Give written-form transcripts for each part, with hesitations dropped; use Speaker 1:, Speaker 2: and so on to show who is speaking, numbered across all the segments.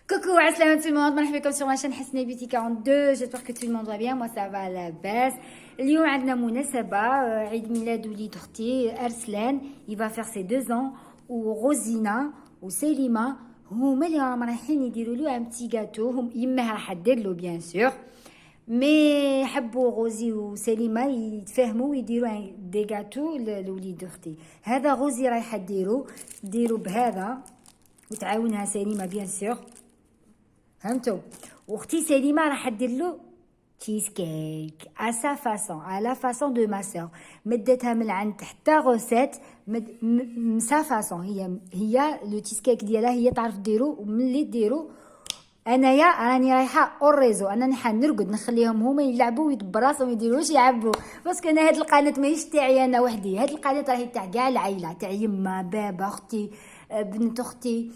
Speaker 1: Coucou, assalamu tout le monde, مرحبا بكم sur ma chaîne Hasna Beauty 42. J'espère que tout le monde va bien. Moi ça va لاباس. اليوم عندنا مناسبة عيد ميلاد وليد اختي ارسلان. Il va faire ses 2 ans. وروزينا وسليمة هما اللي راهم رايحين يديروا له ان بتي غاتو. هم يمها راح دير له بيان سور. مي حبوا روزي وسليمة يتفاهموا ويديروا دي غاتو لوليد اختي. هذا روزي رايحة ديروا بهذا وتعاونها سليمة بيان سور. فهمتوا؟ واختي سليمه راح دير له تشيز كيك ا سا فاسون ا لا فاسون دو ما سور. مدتها من عند حتى غوسيت سا فاسون. هي لو تشيز كيك ديالها هي تعرف ديرو. وملي ديرو انايا راني رايحه اوريزو. انا حنرقد نخليهم هما يلعبوا ويدبر راسهم يديروا واش يعبوا. باسكو انا هاد القناه ماهيش تاعي انا وحدي. هاد القناه راهي تاع كاع العائله تاع يما بابا اختي بنت اختي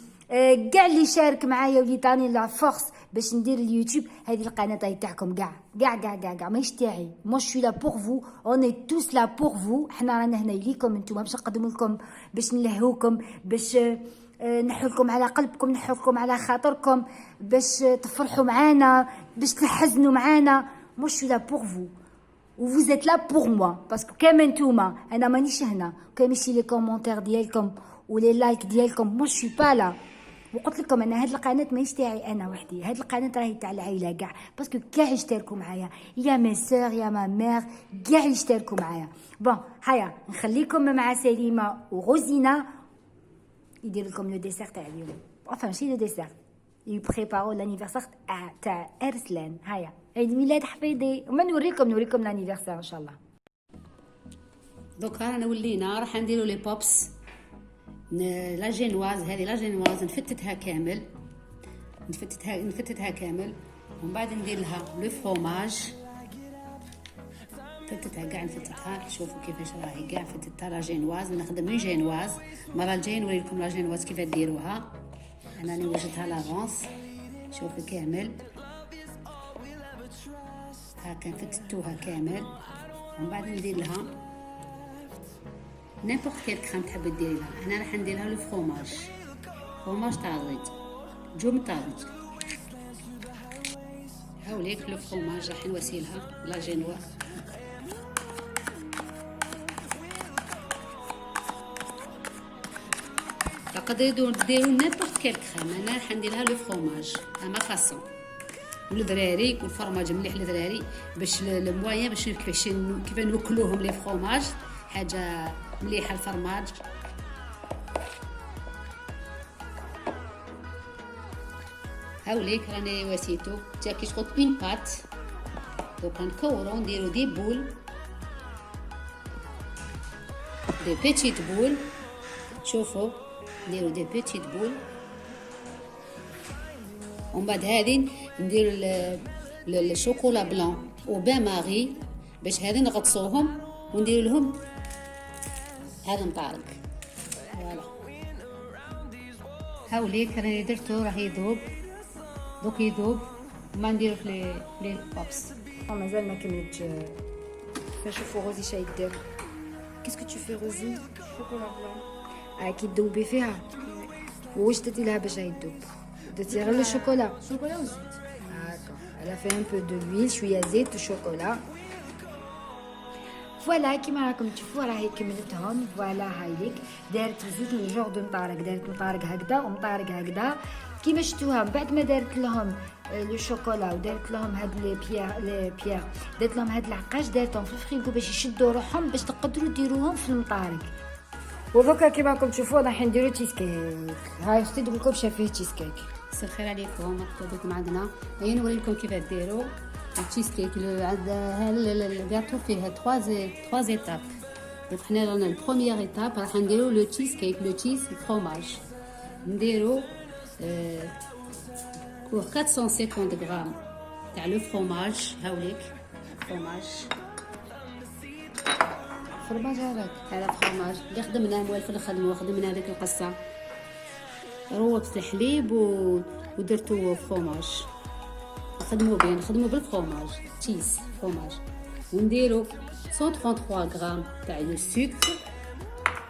Speaker 1: كاع اللي شارك معايا واللي طاني لا فورس باش ندير اليوتيوب. هذه القناه تاعكم كاع ماهيش تاعي. مو شوي لا بور فو. اوني توس لا بور فو. حنا رانا هنا ليكم نتوما باش نقدم لكم باش نلهوكم باش نحولكم على قلبكم نحولكم على خاطركم باش تفرحوا معانا باش تحزنوا معانا. مو شوي لا بور فو و vous êtes là pour moi باسكو كامل نتوما انا مانيش هنا. كامل لي كومونتير ديالكم ولي لايك ديالكم مو شوي با لا. وقلت لكم ان هاد القناه ماهيش تاعي انا وحدي. هاد القناه راهي تاع العائله كاع باسكو كاع يشتركوا معايا يا مي سور يا ما مير كاع يشتركوا معايا. بون هيا نخليكم مع سليمه وغوزينا يدير لكم لو ديسير تاع اليوم. enfin ماشي لو ديسير يبريبارو لانيفرسير تاع ارسلان. هيا عيد ميلاد حفيدي وما نوريكم لانيفرسير ان شاء الله.
Speaker 2: دوكا رانا ولينا راح نديرو لي بوبس. لا جينواز هذه لا جينواز نفتتها كامل ومن بعد ندير لها لو فروماج. نفتتها شوفوا كيفاش راهي كاع فتتها لا جينواز. نخدم لي جينواز. المره الجايه نوري لكم لا جينواز كيف ديروها. انا راني وجدتها لافونس. شوفوا كامل هاكا فتتوها كامل ومن بعد ندير لها نيمبورط كيل كريم تحب ديري لها. هنا راح ندير لها لو فروماج تاع الزيت جبن تاع الزيت. هاوليك لو فروماج راح نواسيلها لا جينوا. تقدروا ديروا نيمبورط كيل كريم. انا راح ندير لها لو فروماج اما فاسون. والدراري والفرماج مليح للدراري باش الموايا باش كيف نوكلوهم لي فروماج حاجه مليحه الفرماج. هاوليك راني واسيتو تا كي تحط اون بات. دوك نكورو نديرو دي بول دي بيتيت بول. شوفوا نديرو دي بيتيت بول ومن بعد هذه نديرو الشوكولا بلان او بان ماري باش هذه نغطسوهم وندير لهم هذا مطارق. فوالا هاوليك راني درتو راه يذوب. دوك يذوب وما نديرو في لي بوبس.
Speaker 1: مازال ما كملتش. نشوفوا روزي شاي دير. كيسكو تو في روزي؟ شوكولا بلان. كي تذوبي فيها واش درتي لها باش يذوب؟ درتي غير الشوكولا وزيت. هاكا على في ان بو دو لويل شويه زيت وشوكولا. فوالا كيما راكم تشوفوا راهي كملتهم. فوالا هايليك دارت زوج من جوغ دو مطارق. دارت مطارق هكذا ومطارق هكذا كيما شفتوها. بعد ما دارت لهم لو شوكولا ودارت لهم هاد لي بيير دارت لهم هاد العقاش دارتهم في الفريغو باش يشدوا روحهم باش تقدروا ديروهم في المطارق. ودوكا كيما راكم تشوفوا راح نديرو تشيز كيك. هاي اختي دوك لكم شافيه تشيز كيك.
Speaker 2: مساء الخير عليكم. مرحبا بكم عندنا. هيا نوري لكم كيف ديروا التشيز كيك. عند الجاتو فيه 3 ايتاب. دونك حنا رانا البروميير ايتاب راح نديرو لو تشيز كيك لو تشيز فروماج. نديرو pour 450 غرام تاع لو فروماج. هاوليك فروماج هذا فروماج اللي خدمناه موالف نخدمو. خدمنا هذيك القصه روبت الحليب ودرتو فروماج. نخدمو بالفروماج تشيز فروماج. ونديرو 133 غرام تاع لو سكر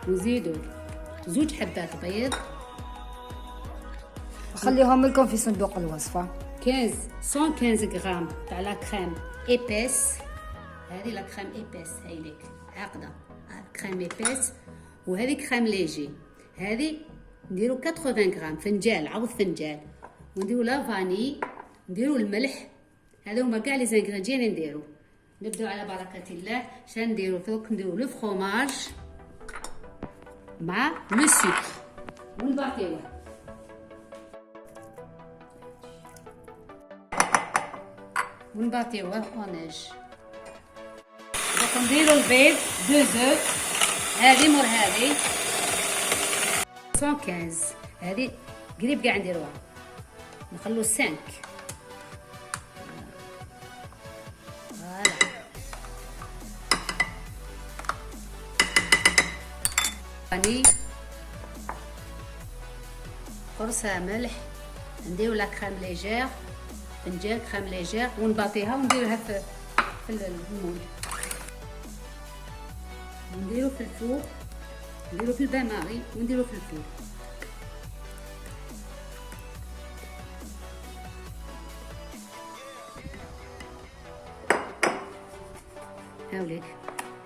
Speaker 2: ونزيدو 2 حبات بيض
Speaker 1: خليهم لكم في صندوق الوصفة.
Speaker 2: 115 غرام تاع لا كريم ايبيس. هذه لا كريم ايبيس هايليك عقده كريم ايبيس، وهذه كريم ليجي. هذه نديرو 80 غرام فنجان، عوض فنجان، ونديرو لا فاني، نديرو الملح. هذا هما كاع لي زانغريديان نديرو. نبداو على بركه الله. شان نديرو دوك؟ نديرو لو فروماج مع لو سكر ونباطيوه. ونباطيوه اوناج. دوك نديرو البيض 2 زوف. هذه مور هذه 115. هذه قريب كاع نديروها، نخلو 5. فوالا راني قرصة ملح. نديرو لا كريم ليجير، فنجان كريم ليجير، ونباطيها ونديروها في المول. ونديرو في الفور، نديرو في البان ماري ونديرو في الفور. هاوليك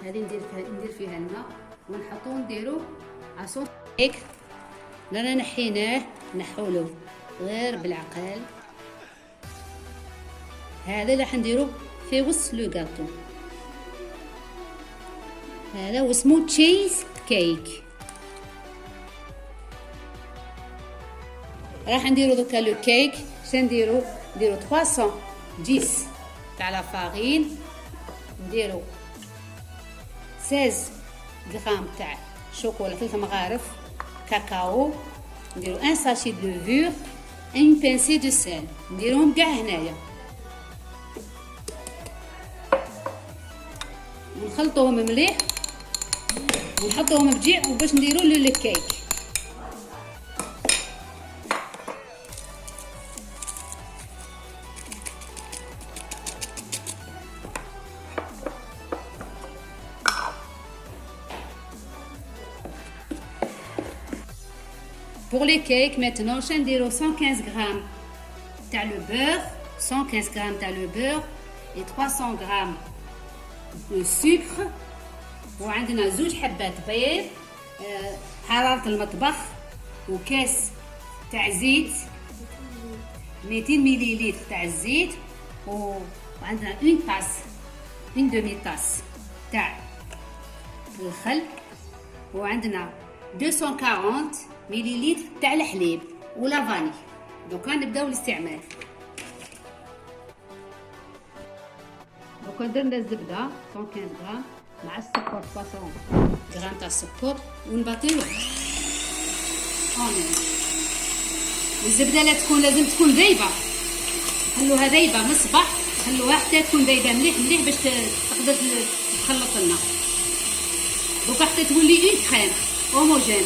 Speaker 2: هذه ندير فيها الماء ونحطو نديرو عصور هيك. رانا نحيناه نحولو غير بالعقل. هذا راح نديرو في وسط لو غاتو. هذا واسمو تشيز كيك. راح نديرو دوكا لو كيك. شنديرو؟ نديرو 310 تاع لا فارين، نديرو 16 غرام تاع شوكولا 3 مغارف كاكاو، نديرو 1 ساشي دو لوفور، 1 بانسي دو سيل. نديروهم كاع هنايا ونخلطوهم مليح ونحطوهم بجيع وباش نديرو لو كيك. Pour les cakes maintenant, je vais 115 grammes تاع le beurre, 115 grammes تاع le beurre et 300 grammes de sucre. وعندنا 2 حبات بيض، حرارة المطبخ، وكاس تاع زيت 200 مليلتر تاع الزيت، وعندنا 1 طاس 1 دمي طاس تاع الخل، وعندنا 240 مليلتر تاع الحليب ولا فاني. دوكا نبداو الاستعمال. دوكا درنا الزبده 115 غرام مع السكر 300 غرام تاع السكر ونباطيوه. الزبده لازم تكون ذايبه. خلوها ذايبه من الصباح، خلوها حتى تكون ذايبه مليح مليح باش تقدر تخلط لنا. دوكا حتى تولي اون كريم هوموجين،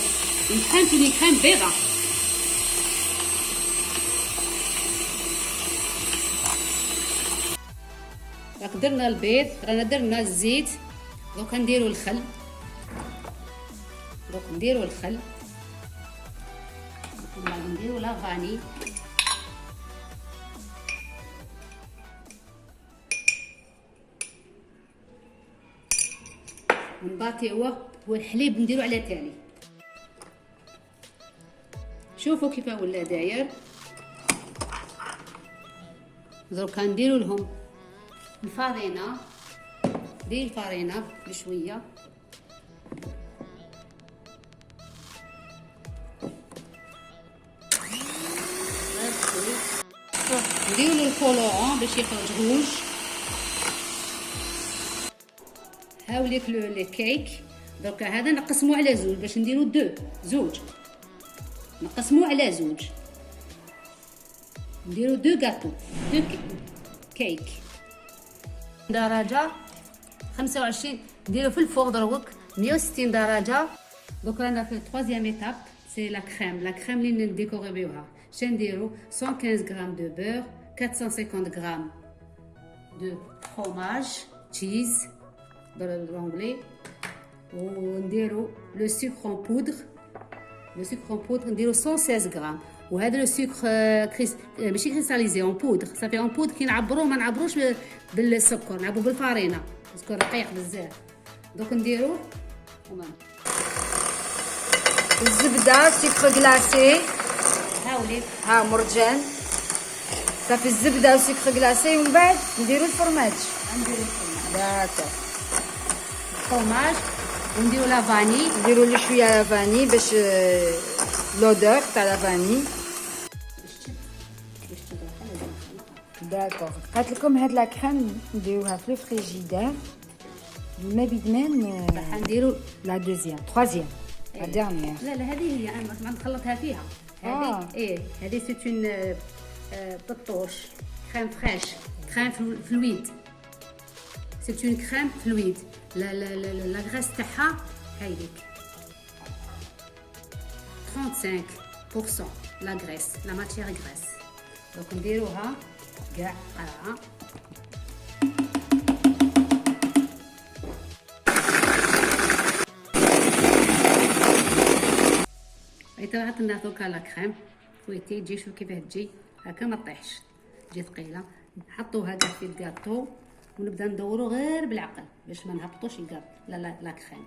Speaker 2: اون كريم تولي كريم بيضه. راك درنا البيض، رانا درنا الزيت. دوكا نديرو الخل، وبعد نديرو لا فاني، ونباطيوه، والحليب نديرو على تالي. شوفوا كيف ولا داير. دروكا نديرو لهم الفارينه. دير الفارينه بشويه، نديرو له الكولورون باش يخرج روج. هاوليك لو كيك. دركا هذا نقسمو على زوج باش نديرو زوج، نقسمو على زوج، نديرو 2 غاتو 2 كيك درجه 25. نديرو في الفور دروك 160 درجه. دوك رانا في الثالثيام ايتاب، سي لا كريم اللي نديكوري بيها. شنديرو 115 غرام دو بور، 450 غرام دو فروماج تشيز بالانجلي، ونديرو لو سكر اون بودر. نديرو 116 غرام، وهذا لو سكر ماشي كريستاليزي اون بودر، صافي اون بودر كي نعبروه ما نعبروش بالسكر، نعبروه بالفارينه، السكر رقيق بزاف. دوك نديروه
Speaker 1: الزبده سكر كلاصي.
Speaker 2: هاولي
Speaker 1: ها مرجان صافي الزبده وسكر كلاصي ومن بعد نديرو الفرماج.
Speaker 2: نديرو الفرماج
Speaker 1: داكور
Speaker 2: الفرماج ونديرو لا فاني،
Speaker 1: نديرو له شويه لا فاني باش لودور تاع لا فاني. داكور قالت لكم هاد لا كريم نديروها في الفريجيدير ما بيدمان.
Speaker 2: راح نديرو
Speaker 1: لا دوزيام تروازيام لا ديرنيير.
Speaker 2: لا هذه هي انا ما نخلطها فيها. هذه هذه سيت اون بطوش كريم فريش، كريم فلويد، سيت اون كريم فلويد. لا غريس تاعها هايديك 35% لا غريس، لا ماتيير غريس. دونك نديروها كاع فوالا. عطنا دوكا لا كريم فويتي تجي شوف كيفاه تجي هكا ما طيحش، تجي ثقيله. نحطوها كاع في الكاطو ونبدا ندورو غير بالعقل باش ما نهبطوش الكاطو. لا كريم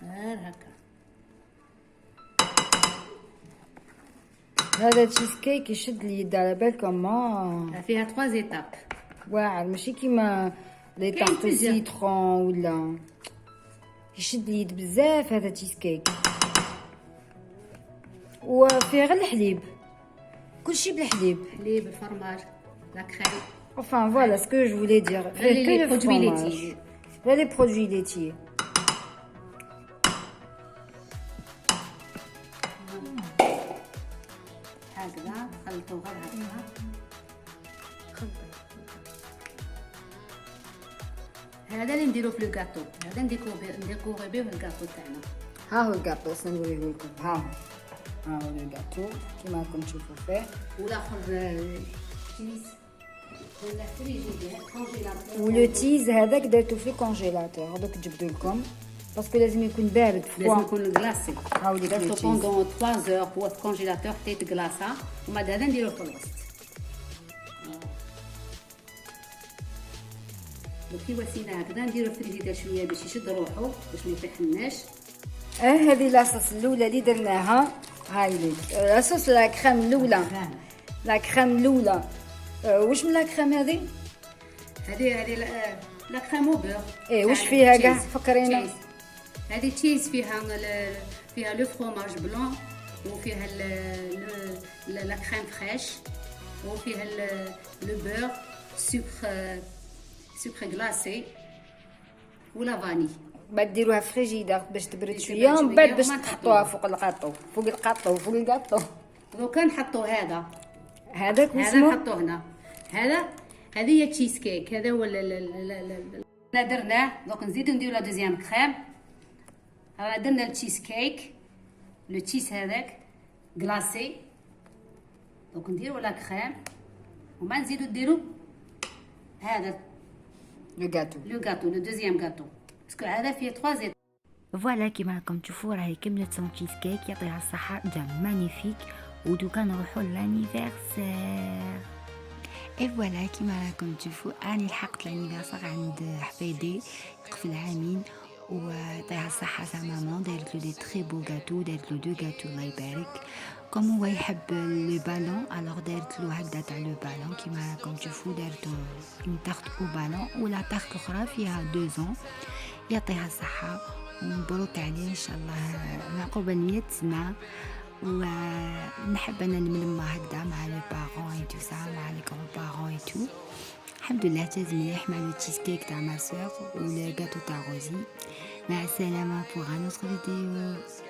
Speaker 2: غير هكا.
Speaker 1: هذا تشيز كيك يشد اليد على بالكم ما
Speaker 2: فيها 3 ايتاب
Speaker 1: واعر ماشي كيما لي طارت سيترون ولا يشد اليد بزاف. هذا تشيز كيك وفيه غير الحليب كلشي بالحليب،
Speaker 2: حليب الفرماج لا كريم.
Speaker 1: enfin voilà ce que je voulais dire.
Speaker 2: غير لي برودوي ليتي،
Speaker 1: غير لي برودوي ليتي.
Speaker 2: هكذا خلطوا غير هكذا. هذا اللي نديرو في الكاطو، هذا نديكوري بيه الكاطو تاعنا.
Speaker 1: ها هو الكاطو سنوريه لكم. ها هو الكاطو كيما راكم تشوفوا فيه.
Speaker 2: والاخر تيز ولا فريجيدير كونجيلاتور.
Speaker 1: ولو تيز هذاك درتو في الكونجيلاتور دوك جبدو لكم باسكو لازم يكون بارد
Speaker 2: لازم يكون كلاصي.
Speaker 1: ها ولي
Speaker 2: درتو بوندون 3 اور هو في الكونجيلاتور حتى يتكلاصا ومن بعد هذا نديروه في الوسط. كي وسينا هكذا نديرو في الفريجيدير شويه باش يشد روحو باش ما يطيحناش.
Speaker 1: هذه لاصوص الاولى اللي درناها. هاي لي لاصوص لا كريم الاولى. لا كريم الاولى واش من لا كريم هذه
Speaker 2: لا كريم او بور.
Speaker 1: واش فيها كاع فكرينا؟
Speaker 2: هذه تشيز فيها لو فروماج بلون وفيها لا كريم فريش وفيها لو بور سكر غلاسي ولا فاني.
Speaker 1: بعد ديروها في فريجيدير باش تبرد شويه ومن بعد باش تحطوها فوق القاطو فوق الكاطو.
Speaker 2: دوكا نحطو
Speaker 1: هذاك
Speaker 2: هذا نحطو هنا. هذه هي تشيز كيك. هذا هو درناه. دوك نزيدو نديرو لا دوزيام كريم. رانا درنا التشيز كيك لو تشيز هذاك غلاسي. دوك نديرو لا كريم وما نزيدو نديرو هذا
Speaker 1: لو غاتو
Speaker 2: لو دوزيام غاتو باسكو هذا فيه 3 ايتاب.
Speaker 1: فوالا كيما راكم تشوفوا راهي كملت سون تشيز كيك يعطيها الصحه جا مانيفيك. ودوكا نروحو لانيفرسير. اي فوالا كيما راكم تشوفوا اني لحقت لانيفرسير عند حفيدي قبل عامين ويعطيها الصحه سا مامان دارت له دي تري بو غاتو، دارت له 2 غاتو الله يبارك. كوم هو يحب لو بالون الوغ دارت له هكذا تاع لو بالون كيما راكم تشوفوا دارت اون تارت او بالون ولا تارت اخرى فيها 2 ans. يعطيها الصحه ومبروك عليه ان شاء الله معقوبه 100 سنه. ونحب انا نملم هكذا مع لي بارون اي تو سا مع لي كرون بارون اي تو. الحمد لله تاز مليح مع لو تشيز كيك تاع ما سور و لو غاتو تاع روزي. مع السلامه pour un autre vidéo.